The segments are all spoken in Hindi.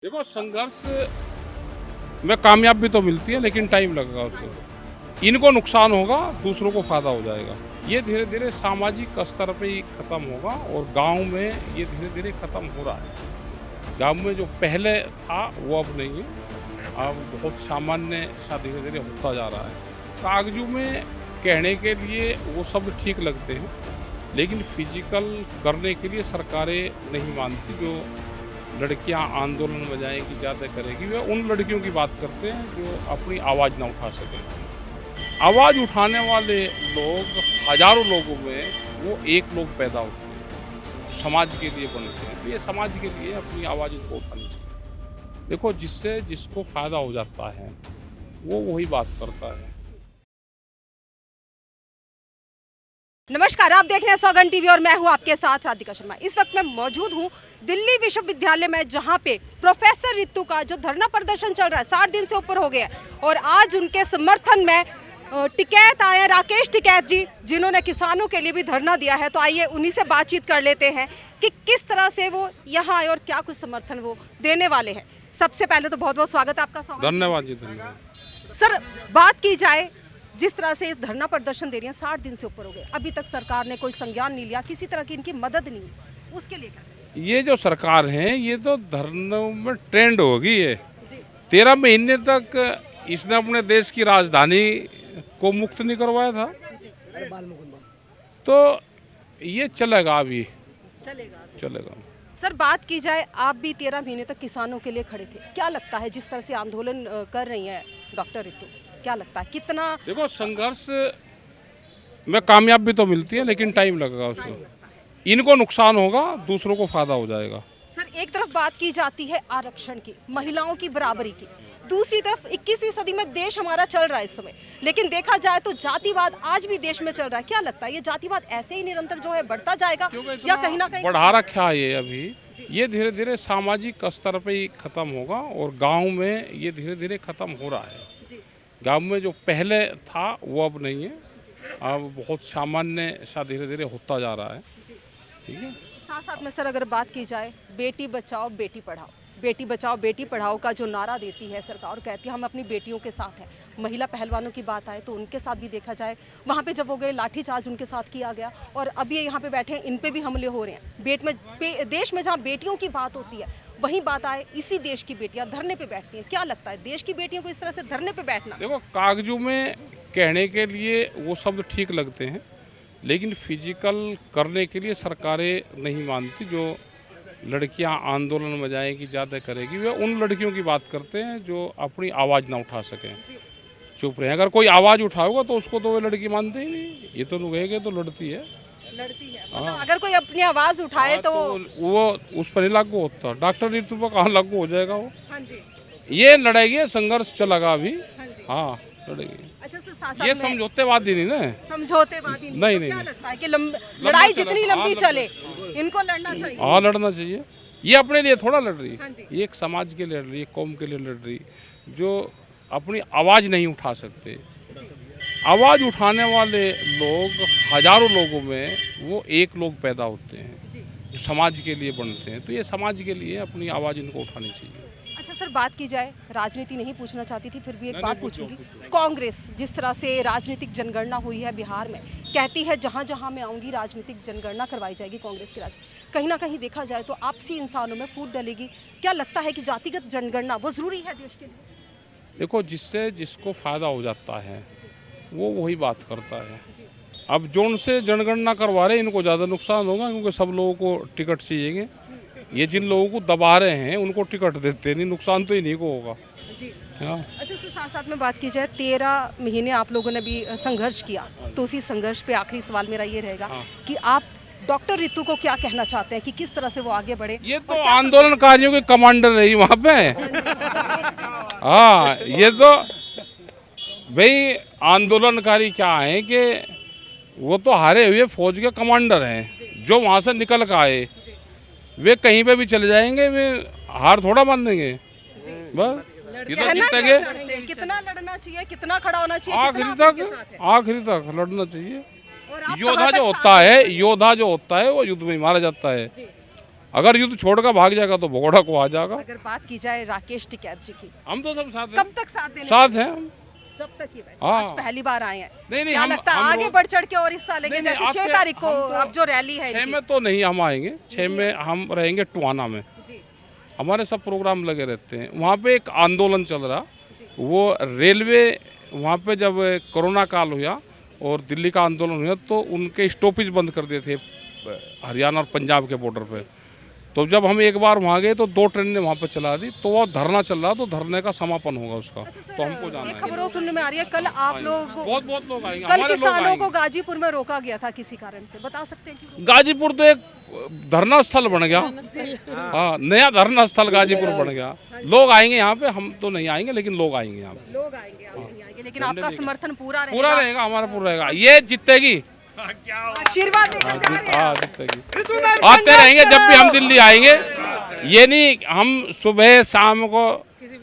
देखो, संघर्ष में कामयाबी तो मिलती है लेकिन टाइम लगेगा उसको। इनको नुकसान होगा, दूसरों को फायदा हो जाएगा। ये धीरे धीरे सामाजिक स्तर पे ही खत्म होगा और गांव में ये धीरे धीरे खत्म हो रहा है। गांव में जो पहले था वो अब नहीं है, अब बहुत सामान्य सा धीरे धीरे होता जा रहा है। कागजों में कहने के लिए वो सब ठीक लगते हैं, लेकिन फिजिकल करने के लिए सरकारें नहीं मानती। जो लड़कियां आंदोलन में जाएंगी, ज़्यादा करेगी, वे उन लड़कियों की बात करते हैं जो अपनी आवाज़ ना उठा सकें। आवाज़ उठाने वाले लोग हजारों लोगों में वो एक लोग पैदा होते हैं, समाज के लिए बनते हैं। तो ये समाज के लिए अपनी आवाज़ उनको उठानी चाहिए। देखो, जिससे जिसको फ़ायदा हो जाता है वो वही बात करता है। नमस्कार, आप देख रहे हैं सौगन टीवी और मैं हूं आपके साथ राधिका शर्मा। इस वक्त मैं मौजूद हूं दिल्ली विश्वविद्यालय में, जहां पे प्रोफेसर रितु का जो धरना प्रदर्शन चल रहा है 60 दिन से ऊपर हो गया है। और आज उनके समर्थन में टिकैत आए राकेश टिकैत जी, जिन्होंने किसानों के लिए भी धरना दिया है। तो आइए उन्हीं से बातचीत कर लेते हैं कि किस तरह से वो यहाँ आए और क्या कुछ समर्थन वो देने वाले हैं। सबसे पहले तो बहुत बहुत स्वागत आपका। धन्यवाद जी, धन्यवाद। सर, बात की जाए जिस तरह से धरना प्रदर्शन दे रही हैं, 60 दिन से ऊपर हो गए, अभी तक सरकार ने कोई संज्ञान नहीं लिया, किसी तरह की इनकी मदद नहीं हुई, उसके लिए क्या? ये जो सरकार है ये तो धरनों में ट्रेंड हो गई है। 13 महीने तक इसने अपने देश की राजधानी को मुक्त नहीं करवाया था, तो ये चलेगा, अभी चलेगा। सर, बात की जाए, आप भी 13 महीने तक किसानों के लिए खड़े थे। क्या लगता है जिस तरह से आंदोलन कर रही है डॉक्टर रितु, क्या लगता है कितना? देखो, संघर्ष में कामयाबी तो मिलती है लेकिन टाइम लगेगा उसको। इनको नुकसान होगा, दूसरों को फायदा हो जाएगा। सर, एक तरफ बात की जाती है आरक्षण की, महिलाओं की बराबरी की, दूसरी तरफ 21वीं सदी में देश हमारा चल रहा है इस समय, लेकिन देखा जाए तो जातिवाद आज भी देश में चल रहा है। क्या लगता है ये जातिवाद ऐसे ही निरंतर जो है बढ़ता जाएगा या कहीं ना कहीं बढ़ा रखा है ये अभी? ये धीरे धीरे सामाजिक स्तर पे ही खत्म होगा और गांव में ये धीरे धीरे खत्म हो रहा है। गांव में जो पहले था वो अब नहीं है, अब बहुत सामान्य सा धीरे धीरे होता जा रहा है। ठीक है। साथ साथ में सर, अगर बात की जाए बेटी बचाओ बेटी पढ़ाओ, बेटी बचाओ बेटी पढ़ाओ का जो नारा देती है सरकार और कहती है हम अपनी बेटियों के साथ हैं। महिला पहलवानों की बात आए तो उनके साथ भी देखा जाए, वहाँ पे जब वो गए लाठीचार्ज उनके साथ किया गया, और अब ये यहाँ पे बैठे हैं, इन पे भी हमले हो रहे हैं। देश में जहाँ बेटियों की बात होती है, वहीं बात आए इसी देश की बेटियां धरने पे बैठती हैं। क्या लगता है देश की बेटियों को इस तरह से धरने पे बैठना? देखो, कागजों में कहने के लिए वो शब्द ठीक लगते हैं, लेकिन फिजिकल करने के लिए सरकारें नहीं मानती। जो लड़कियां आंदोलन में जाएंगी, ज़्यादा करेगी, वे उन लड़कियों की बात करते हैं जो अपनी आवाज़ ना उठा सकें, चुप रहे। अगर कोई आवाज़ उठाएगा तो उसको तो वे लड़की मानते ही नहीं। ये तो लुगेगे तो लड़ती है। मतलब अगर कोई अपनी आवाज उठाए तो वो उस पर ही लागू होता। डॉक्टर रितु पर कहाँ लागू हो जाएगा वो? हाँ जी, ये लड़ाई, संघर्ष चलेगा अभी। हाँ, लड़ेगी। अच्छा सर, ये समझौतेवादी नहीं ना, समझौतेवादी नहीं। तो क्या लगता है कि लड़ाई जितनी लंबी चले इनको लड़ना चाहिए? हाँ, लड़ना चाहिए। ये अपने लिए थोड़ा लड़ रही हाँ है, जी। ये एक समाज के लिए लड़ रही है, कौम के लिए लड़ रही, जो अपनी आवाज़ नहीं उठा सकते। आवाज़ उठाने वाले लोग हजारों लोगों में वो एक लोग पैदा होते हैं जो समाज के लिए बनते हैं। तो ये समाज के लिए अपनी आवाज़ इनको उठानी चाहिए। अच्छा सर, बात की जाए, राजनीति नहीं पूछना चाहती थी, फिर भी एक बात पूछूंगी। कांग्रेस जिस तरह से राजनीतिक जनगणना हुई है बिहार में, कहती है जहां जहां मैं आऊंगी राजनीतिक जनगणना करवाई जाएगी कांग्रेस के राज में। कहीं ना कहीं देखा जाए तो आपसी इंसानों में फूट डलेगी। क्या लगता है कि जातिगत जनगणना वो जरूरी है देश के लिए? देखो, जिससे जिसको फायदा हो जाता है वो वही बात करता है। अब जो उनसे जनगणना करवा रहे हैं इनको ज़्यादा नुकसान होगा, क्योंकि सब लोगों को टिकट चाहिए। ये जिन लोगों को दबा रहे हैं उनको टिकट देते नहीं, नुकसान तो इन्हीं को होगा। जी। हाँ। अच्छा सर, साथ साथ में बात की जाए, 13 महीने आप लोगों ने भी संघर्ष किया, तो उसी संघर्ष पे आखिरी सवाल मेरा ये रहेगा कि आप डॉक्टर रितु को क्या कहना चाहते हैं कि किस तरह से वो आगे बढ़े? ये तो आंदोलनकारियों के कमांडर रही वहाँ पे। हाँ, ये तो भाई आंदोलनकारी क्या है कि वो तो हारे हुए फौज के कमांडर हैं, जो वहाँ से निकल कर आए। वे कहीं पे भी चले जाएंगे, वे हार थोड़ा मान देंगे। बस ये तो जीतेंगे। कितना लड़ना चाहिए, कितना खड़ा होना चाहिए, आखिरी तक लड़ना चाहिए। योद्धा जो होता है वो युद्ध में मारा जाता है। अगर युद्ध छोड़कर भाग जाएगा तो भगोड़ा को आ जाएगा। अगर बात की जाए राकेश टिकैत जी की, हम तो सब साथ हैं। कब तक साथ देने साथ हैं हम। जब तक ही बैठे? हाँ। आज पहली बार आए हैं, नहीं, क्या लगता है आगे बढ़ चढ़ के और हिस्सा लेंगे? नहीं, जैसे 6 आपके- तारीख को हम तो- अब जो रैली है 6 इनकी। में तो नहीं हम आएंगे, 6 में हम रहेंगे टुआना में। जी हमारे सब प्रोग्राम लगे रहते हैं। वहाँ पे एक आंदोलन चल रहा, वो रेलवे, वहाँ पे जब कोरोना काल हुआ और दिल्ली का आंदोलन हुआ तो उनके स्टॉपेज बंद कर दिए थे हरियाणा और पंजाब के बॉर्डर पे। तो जब हम एक बार वहाँ गए तो 2 ट्रेनें वहाँ पे चला दी, तो वो धरना चल रहा, तो धरने का समापन होगा उसका। तो हमको जाना एक है। खबरों सुनने में आ रही है कल आप लोग, बहुत लोग आएंगे, कल हमारे लोग किसानों आएंगे। को गाजीपुर में रोका गया था किसी कारण से, बता सकते हैं क्यों? गाजीपुर तो एक धरना स्थल बन गया। हाँ, नया धरना स्थल गाजीपुर बन गया। लोग आएंगे यहाँ पे, हम तो नहीं आएंगे लेकिन लोग आएंगे यहाँ पे। लोग आएंगे, आप नहीं आएंगे, लेकिन आपका समर्थन पूरा रहेगा। पूरा रहेगा, हमारा पूरा रहेगा। ये जीतेगी, आशीर्वाद देकर जा रहे हैं। हाँ जीतेगी। आते रहेंगे जब भी हम दिल्ली आएंगे। ये नहीं हम सुबह शाम को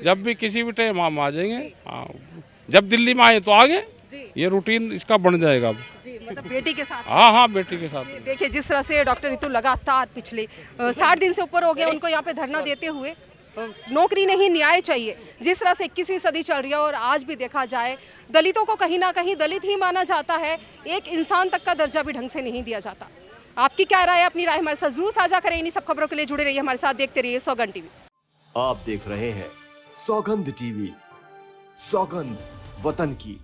जब भी किसी भी टाइम हम आ जाएंगे। हाँ, जब दिल्ली में आए तो आगे, ये रूटीन इसका बन जाएगा अब। जी, मतलब बेटी के साथ। हाँ, बेटी के साथ। देखिए जिस तरह से डॉक्टर रितु लगातार पिछले 60 दिन से ऊपर हो गए उनको यहाँ पे धरना देते हुए, नौकरी नहीं न्याय चाहिए। जिस तरह से 21वीं सदी चल रही है और आज भी देखा जाए दलितों को कहीं ना कहीं दलित ही माना जाता है, एक इंसान तक का दर्जा भी ढंग से नहीं दिया जाता। आपकी क्या राय है? अपनी राय हमारे साथ जरूर साझा करें। इन्हीं सब खबरों के लिए जुड़े रहिए हमारे साथ, देखते रहिए सौगंध टीवी। आप देख रहे हैं सौगंध टीवी, सौगंध वतन की।